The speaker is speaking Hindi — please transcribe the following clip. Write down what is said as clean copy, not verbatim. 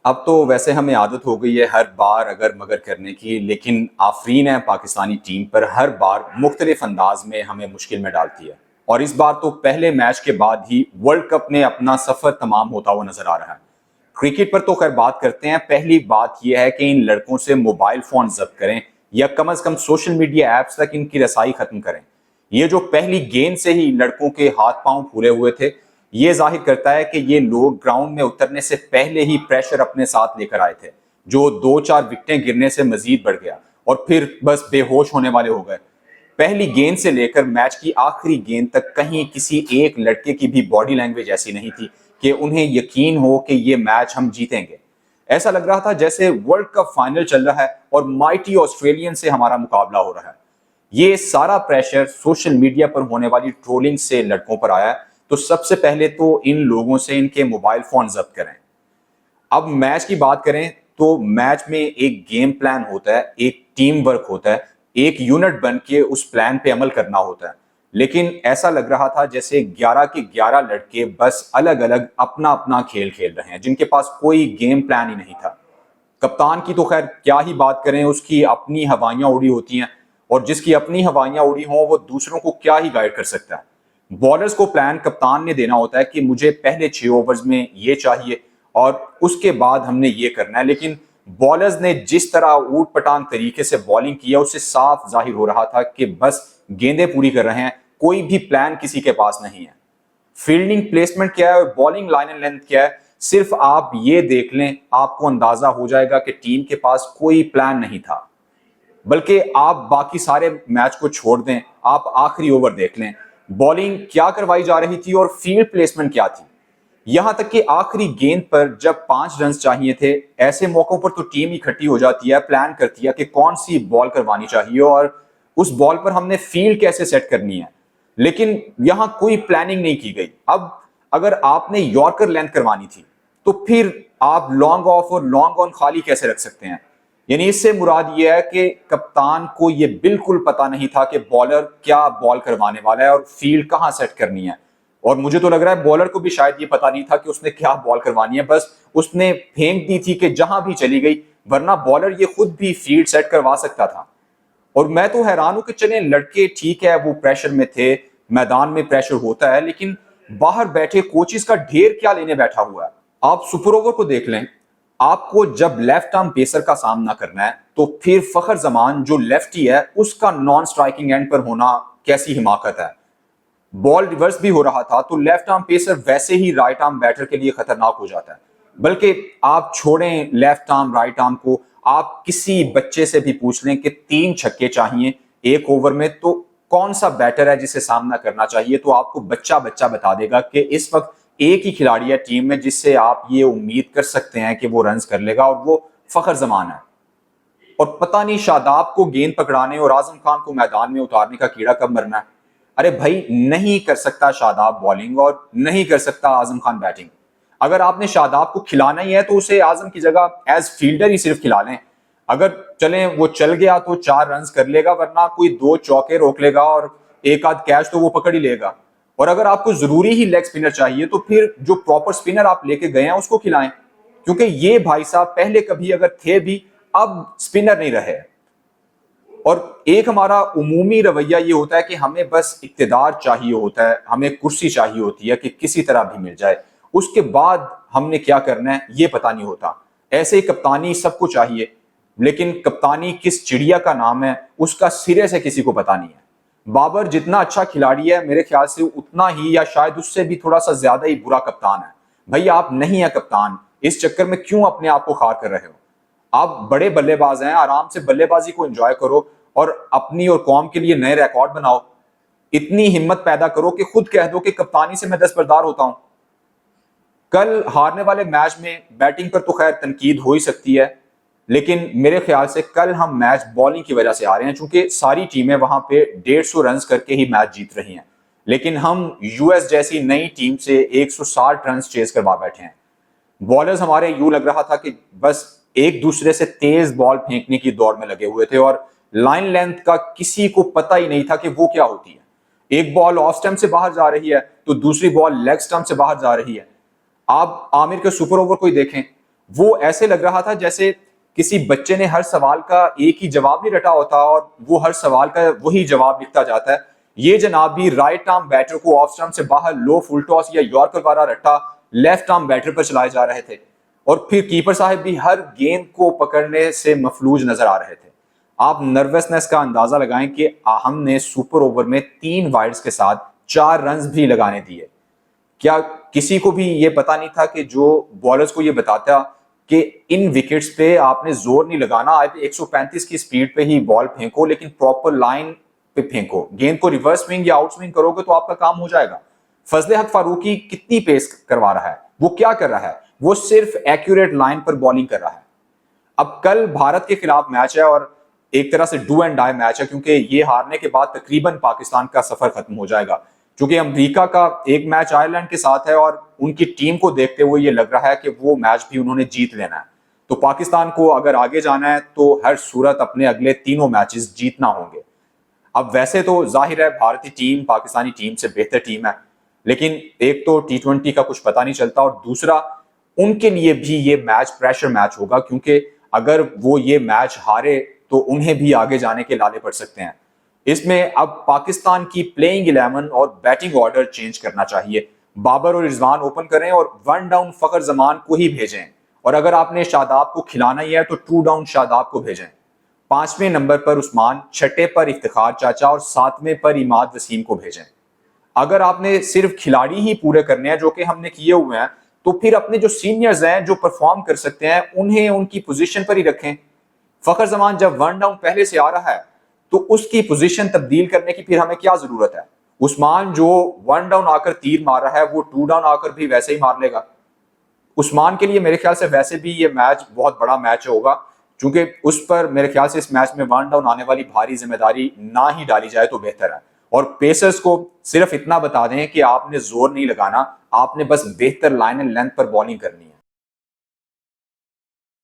अब तो वैसे हमें आदत हो गई है हर बार अगर मगर करने की, लेकिन आफरीन है पाकिस्तानी टीम पर हर बार मुख्तलिफ अंदाज में हमें मुश्किल में डालती है। और इस बार तो पहले मैच के बाद ही वर्ल्ड कप में अपना सफर तमाम होता हुआ नजर आ रहा है। क्रिकेट पर तो खैर बात करते हैं, पहली बात यह है कि इन लड़कों से मोबाइल फोन जब्त करें या कम अज कम सोशल मीडिया ऐप्स तक इनकी रसाई खत्म करें। ये जो पहली गेंद से ही लड़कों के हाथ पांव फूले हुए थे, ये जाहिर करता है कि ये लोग ग्राउंड में उतरने से पहले ही प्रेशर अपने साथ लेकर आए थे, जो दो चार विकेटें गिरने से मजीद बढ़ गया और फिर बस बेहोश होने वाले हो गए। पहली गेंद से लेकर मैच की आखिरी गेंद तक कहीं किसी एक लड़के की भी बॉडी लैंग्वेज ऐसी नहीं थी कि उन्हें यकीन हो कि ये मैच हम जीतेंगे। ऐसा लग रहा था जैसे वर्ल्ड कप फाइनल चल रहा है और माइटी ऑस्ट्रेलियन से हमारा मुकाबला हो रहा है। ये सारा प्रेशर सोशल मीडिया पर होने वाली ट्रोलिंग से लड़कों पर आया है। तो सबसे पहले तो इन लोगों से इनके मोबाइल फोन जब्त करें। अब मैच की बात करें तो मैच में एक गेम प्लान होता है, एक टीम वर्क होता है, एक यूनिट बन के उस प्लान पे अमल करना होता है। लेकिन ऐसा लग रहा था जैसे 11 के 11 लड़के बस अलग अलग अपना अपना खेल खेल रहे हैं, जिनके पास कोई गेम प्लान ही नहीं था। कप्तान की तो खैर क्या ही बात करें, उसकी अपनी हवाइयां उड़ी होती हैं और जिसकी अपनी हवाइयां उड़ी हों वो दूसरों को क्या ही गाइड कर सकता है। बॉलर्स को प्लान कप्तान ने देना होता है कि मुझे पहले 6 ओवर्स में ये चाहिए और उसके बाद हमने ये करना है। लेकिन बॉलर्स ने जिस तरह ऊट पटांग तरीके से बॉलिंग किया, उससे साफ जाहिर हो रहा था कि बस गेंदें पूरी कर रहे हैं, कोई भी प्लान किसी के पास नहीं है। फील्डिंग प्लेसमेंट क्या है और बॉलिंग लाइन एंड लेंथ क्या है, सिर्फ आप ये देख लें, आपको अंदाजा हो जाएगा कि टीम के पास कोई प्लान नहीं था। बल्कि आप बाकी सारे मैच को छोड़ दें, आप आखिरी ओवर देख लें, बॉलिंग क्या करवाई जा रही थी और फील्ड प्लेसमेंट क्या थी। यहां तक कि आखिरी गेंद पर जब 5 रन चाहिए थे, ऐसे मौकों पर तो टीम इकट्ठी हो जाती है, प्लान करती है कि कौन सी बॉल करवानी चाहिए और उस बॉल पर हमने फील्ड कैसे सेट करनी है। लेकिन यहां कोई प्लानिंग नहीं की गई। अब अगर आपने यॉर्कर लेंथ करवानी थी तो फिर आप लॉन्ग ऑफ और लॉन्ग ऑन खाली कैसे रख सकते हैं। यानी इससे मुराद यह है कि कप्तान को यह बिल्कुल पता नहीं था कि बॉलर क्या बॉल करवाने वाला है और फील्ड कहां सेट करनी है। और मुझे तो लग रहा है बॉलर को भी शायद ये पता नहीं था कि उसने क्या बॉल करवानी है, बस उसने फेंक दी थी कि जहां भी चली गई, वरना बॉलर ये खुद भी फील्ड सेट करवा सकता था। और मैं तो हैरान हूं कि चले लड़के ठीक है वो प्रेशर में थे, मैदान में प्रेशर होता है, लेकिन बाहर बैठे कोचिस का ढेर क्या लेने बैठा हुआ है। आप सुपर ओवर को देख लें, आपको जब लेफ्ट आर्म पेसर का सामना करना है तो फिर फखर जमान जो लेफ्टी है उसका नॉन स्ट्राइकिंग एंड पर होना कैसी हिमाकत है। बॉल रिवर्स भी हो रहा था तो लेफ्ट आर्म पेसर वैसे ही राइट आर्म बैटर के लिए खतरनाक हो जाता है। बल्कि आप छोड़ें लेफ्ट आर्म राइट आर्म को, आप किसी बच्चे से भी पूछ लें कि 3 छक्के चाहिए 1 ओवर में, तो कौन सा बैटर है जिसे सामना करना चाहिए, तो आपको बच्चा बच्चा बता देगा कि इस वक्त एक ही खिलाड़ी है टीम में जिससे आप ये उम्मीद कर सकते हैं कि वो रन्स कर लेगा और वो फखर जमान है। और पता नहीं शादाब को गेंद पकड़ाने और आजम खान को मैदान में उतारने का कीड़ा कब मरना है। अरे भाई, नहीं कर सकता शादाब बॉलिंग और नहीं कर सकता आजम खान बैटिंग। अगर आपने शादाब को खिलाना ही है तो उसे आजम की जगह एज फील्डर ही सिर्फ खिला लें। अगर चलें वो चल गया तो 4 रन कर लेगा, वरना कोई 2 चौके रोक लेगा और एक आध कैच तो वो पकड़ ही लेगा। और अगर आपको जरूरी ही लेग स्पिनर चाहिए तो फिर जो प्रॉपर स्पिनर आप लेके गए हैं उसको खिलाएं, क्योंकि ये भाई साहब पहले कभी अगर थे भी अब स्पिनर नहीं रहे। और एक हमारा उमूमी रवैया ये होता है कि हमें बस इक्तदार चाहिए होता है, हमें कुर्सी चाहिए होती है कि किसी तरह भी मिल जाए, उसके बाद हमने क्या करना है ये पता नहीं होता। ऐसे ही कप्तानी सबको चाहिए, लेकिन कप्तानी किस चिड़िया का नाम है उसका सिरे से किसी को पता नहीं है। बाबर जितना अच्छा खिलाड़ी है मेरे ख्याल से उतना ही या शायद उससे भी थोड़ा सा ज्यादा ही बुरा कप्तान है। भाई आप नहीं है कप्तान, इस चक्कर में क्यों अपने आप को खार कर रहे हो। आप बड़े बल्लेबाज हैं, आराम से बल्लेबाजी को एंजॉय करो और अपनी और कौम के लिए नए रिकॉर्ड बनाओ। इतनी हिम्मत पैदा करो कि खुद कह दो कि कप्तानी से मैं दस्तबरदार होता हूं। कल हारने वाले मैच में बैटिंग पर तो खैर तनकीद हो ही सकती है, लेकिन मेरे ख्याल से कल हम मैच बॉलिंग की वजह से आ रहे हैं, चूंकि सारी टीमें वहां पे 150 रन करके ही मैच जीत रही हैं, लेकिन हम यूएस जैसी नई टीम से 160 रन चेज करवा बैठे हैं। बॉलर्स हमारे यूं लग रहा था कि बस एक दूसरे से तेज बॉल फेंकने की दौड़ में लगे हुए थे और लाइन लेंथ का किसी को पता ही नहीं था कि वो क्या होती है। एक बॉल ऑफ स्टंप से बाहर जा रही है तो दूसरी बॉल लेग स्टंप से बाहर जा रही है। आप आमिर के सुपर ओवर को ही देखें, वो ऐसे लग रहा था जैसे किसी बच्चे ने हर सवाल का एक ही जवाब नहीं रटा होता और वो हर सवाल का वही जवाब लिखता जाता है। ये जनाब भी राइट आर्म बैटर को ऑफ स्टंप से बाहर लो फुल टॉस या यॉर्कर वाला रट्टा लेफ्ट आर्म बैटर पर चलाए जा रहे थे और फिर कीपर साहब भी हर गेंद को पकड़ने से मफलूज नजर आ रहे थे। आप नर्वसनेस का अंदाजा लगाएं कि हमने सुपर ओवर में 3 वाइड्स के साथ 4 रन भी लगाने दिए। क्या किसी को भी ये पता नहीं था कि जो बॉलर्स को ये बताता कि इन विकेट्स पे आपने जोर नहीं लगाना, आप 135 की स्पीड पे ही बॉल फेंको लेकिन प्रॉपर लाइन पे फेंको, गेंद को रिवर्स स्विंग या आउट स्विंग करोगे तो आपका काम हो जाएगा। फजले हक फारूकी कितनी पेस करवा रहा है, वो क्या कर रहा है, वो सिर्फ एक्यूरेट लाइन पर बॉलिंग कर रहा है। अब कल भारत के खिलाफ मैच है और एक तरह से डू एंड डाई मैच है क्योंकि ये हारने के बाद तकरीबन पाकिस्तान का सफर खत्म हो जाएगा, क्योंकि अमेरिका का एक मैच आयरलैंड के साथ है और उनकी टीम को देखते हुए ये लग रहा है कि वो मैच भी उन्होंने जीत लेना है। तो पाकिस्तान को अगर आगे जाना है तो हर सूरत अपने अगले तीनों मैचेस जीतना होंगे। अब वैसे तो जाहिर है भारतीय टीम पाकिस्तानी टीम से बेहतर टीम है, लेकिन एक तो T20 का कुछ पता नहीं चलता और दूसरा उनके लिए भी ये मैच प्रेशर मैच होगा, क्योंकि अगर वो ये मैच हारे तो उन्हें भी आगे जाने के लाले पड़ सकते हैं। इसमें अब पाकिस्तान की प्लेइंग 11 और बैटिंग ऑर्डर चेंज करना चाहिए। बाबर और रिजवान ओपन करें और 1 डाउन फखर जमान को ही भेजें, और अगर आपने शादाब को खिलाना ही है तो 2 डाउन शादाब को भेजें। 5वें नंबर पर उस्मान, 6ठे पर इफ्तिखार चाचा और 7वें पर इमाद वसीम को भेजें। अगर आपने सिर्फ खिलाड़ी ही पूरे करने हैं जो कि हमने किए हुए हैं, तो फिर अपने जो सीनियर्स हैं जो परफॉर्म कर सकते हैं उन्हें उनकी पोजीशन पर ही रखें। फखर जमान जब 1 डाउन पहले से आ रहा है तो उसकी पोजीशन तब्दील करने की फिर हमें क्या जरूरत है। उस्मान जो 1 डाउन आकर तीर मार रहा है वो 2 डाउन आकर भी वैसे ही मार लेगा। उस्मान के लिए मेरे ख्याल से वैसे भी ये मैच बहुत बड़ा मैच होगा, क्योंकि उस पर मेरे ख्याल से इस मैच में 1 डाउन आने वाली भारी जिम्मेदारी ना ही डाली जाए तो बेहतर है। और पेसर्स को सिर्फ इतना बता दें कि आपने जोर नहीं लगाना, आपने बस बेहतर लाइन एंड लेंथ पर बॉलिंग करनी है।